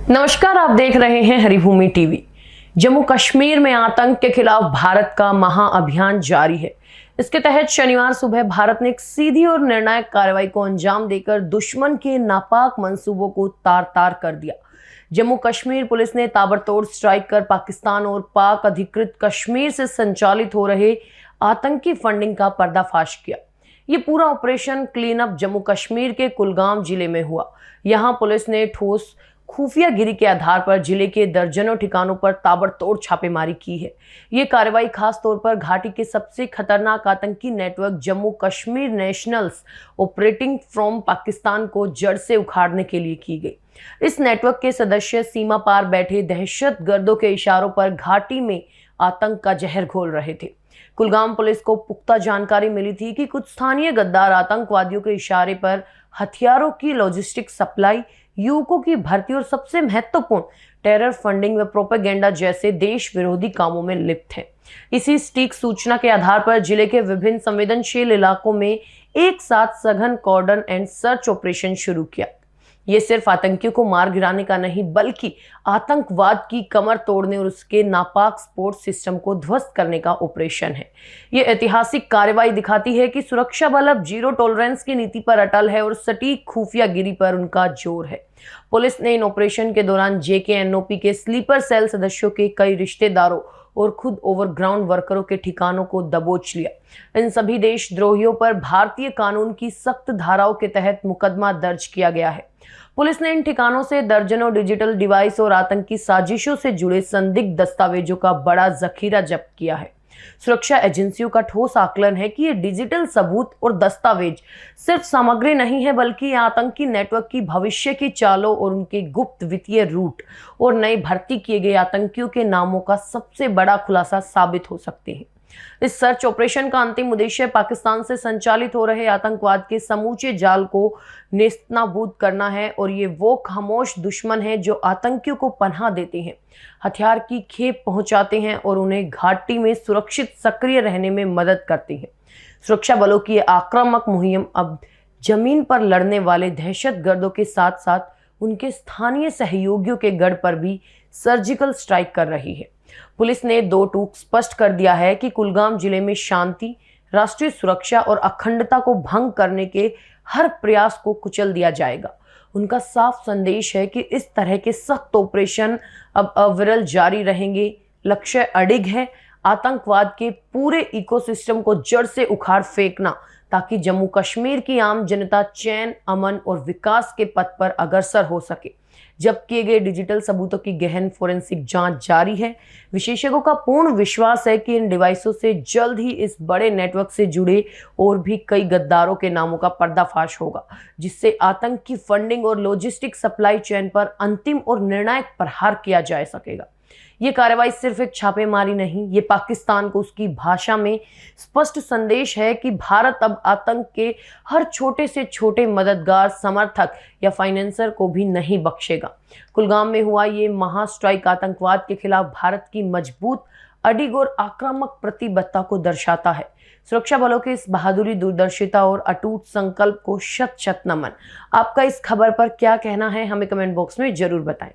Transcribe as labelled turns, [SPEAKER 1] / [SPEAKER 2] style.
[SPEAKER 1] नमस्कार, आप देख रहे हैं हरिभूमि टीवी। जम्मू कश्मीर में आतंक के खिलाफ भारत का महाअभियान जारी है। इसके तहत शनिवार सुबह भारत ने एक सीधी और निर्णायक कार्रवाई को अंजाम देकर दुश्मन के नापाक मंसूबों को तार तार कर दिया। जम्मू कश्मीर पुलिस ने ताबड़तोड़ स्ट्राइक कर पाकिस्तान और पाक अधिकृत कश्मीर से संचालित हो रहे आतंकी फंडिंग का पर्दाफाश किया। ये पूरा operation clean up Jammu Kashmir के कुलगाम जिले में हुआ। यहाँ पुलिस ने ठोस खुफिया गिरी के आधार पर जिले के दर्जनों ठिकानों पर ताबड़तोड़ छापेमारी की है। ये कार्रवाई खास तौर पर घाटी के सबसे खतरनाक आतंकी network Jammu Kashmir nationals operating from Pakistan को जड़ से उखाड़ने के लिए की गई। इस नेटवर्क के सदस्य सीमा पार बैठे दहशतगर्दों के इशारों पर घाटी में आतंक का जहर घोल रहे थे। कुलगाम पुलिस को पुख्ता जानकारी मिली थी कि कुछ स्थानीय गद्दार आतंकवादियों के इशारे पर हथियारों की लॉजिस्टिक सप्लाई, युवकों की भर्ती और सबसे महत्वपूर्ण टेरर फंडिंग व प्रोपेगेंडा जैसे देश विरोधी कामों में लिप्त हैं। इसी सटीक सूचना के आधार पर जिले के विभिन्न संवेदनशील इलाकों में एक साथ सघन कॉर्डन एंड सर्च ऑपरेशन शुरू किया। ये सिर्फ आतंकियों को मार गिराने का नहीं, बल्कि आतंकवाद की कमर तोड़ने और उसके नापाक सपोर्ट सिस्टम को ध्वस्त करने का ऑपरेशन है। ये ऐतिहासिक कार्रवाई दिखाती है कि सुरक्षा बल अब जीरो टॉलरेंस की नीति पर अटल है और सटीक खुफिया गिरी पर उनका जोर है। पुलिस ने इन ऑपरेशन के दौरान JKNOP के स्लीपर सेल सदस्यों के कई रिश्तेदारों और खुद ओवरग्राउंड वर्करों के ठिकानों को दबोच लिया। इन सभी देशद्रोहियों पर भारतीय कानून की सख्त धाराओं के तहत मुकदमा दर्ज किया गया है। पुलिस ने इन ठिकानों से दर्जनों डिजिटल डिवाइस और आतंकी साजिशों से जुड़े संदिग्ध दस्तावेजों का बड़ा जखीरा जब्त किया है। सुरक्षा एजेंसियों का ठोस आकलन है कि ये डिजिटल सबूत और दस्तावेज सिर्फ सामग्री नहीं है, बल्कि आतंकी नेटवर्क की भविष्य की चालों और उनके गुप्त वित्तीय रूट और नए भर्ती किए गए आतंकियों के नामों का सबसे बड़ा खुलासा साबित हो सकते हैं। इस सर्च ऑपरेशन का अंतिम उद्देश्य पाकिस्तान से संचालित हो रहे आतंकवाद के समूचे जाल को नेस्तनाबूद करना है और ये वो खामोश दुश्मन है जो आतंकियों को पनाह देते हैं, हथियार की खेप पहुंचाते हैं और उन्हें घाटी में सुरक्षित सक्रिय रहने में मदद करते हैं। सुरक्षा बलों की आक्रामक मुहिम अब जमीन पर लड़ने वाले दहशतगर्दों के साथ साथ उनके स्थानीय सहयोगियों के गढ़ पर भी सर्जिकल स्ट्राइक कर रही है। पुलिस ने दो टूक स्पष्ट कर दिया है कि कुलगाम जिले में शांति, राष्ट्रीय सुरक्षा और अखंडता को भंग करने के हर प्रयास को कुचल दिया जाएगा। उनका साफ संदेश है कि इस तरह के सख्त ऑपरेशन अब अविरल जारी रहेंगे। लक्ष्य अडिग है, आतंकवाद के पूरे इकोसिस्टम को जड़ से उखाड़ फेंकना, ताकि जम्मू कश्मीर की आम जनता चैन, अमन और विकास के पथ पर अग्रसर हो सके। जब किए गए डिजिटल सबूतों की गहन फोरेंसिक जांच जारी है। विशेषज्ञों का पूर्ण विश्वास है कि इन डिवाइसों से जल्द ही इस बड़े नेटवर्क से जुड़े और भी कई गद्दारों के नामों का पर्दाफाश होगा, जिससे आतंक की फंडिंग और लॉजिस्टिक सप्लाई चेन पर अंतिम और निर्णायक प्रहार किया जा सकेगा। ये कार्रवाई सिर्फ एक छापेमारी नहीं, ये पाकिस्तान को उसकी भाषा में स्पष्ट संदेश है कि भारत अब आतंक के हर छोटे से छोटे मददगार, समर्थक या फाइनेंसर को भी नहीं बख्शेगा। कुलगाम में हुआ ये महास्ट्राइक आतंकवाद के खिलाफ भारत की मजबूत, अडिग और आक्रामक प्रतिबद्धता को दर्शाता है। सुरक्षा बलों की इस बहादुरी, दूरदर्शिता और अटूट संकल्प को शत शत नमन। आपका इस खबर पर क्या कहना है, हमें कमेंट बॉक्स में जरूर बताएं।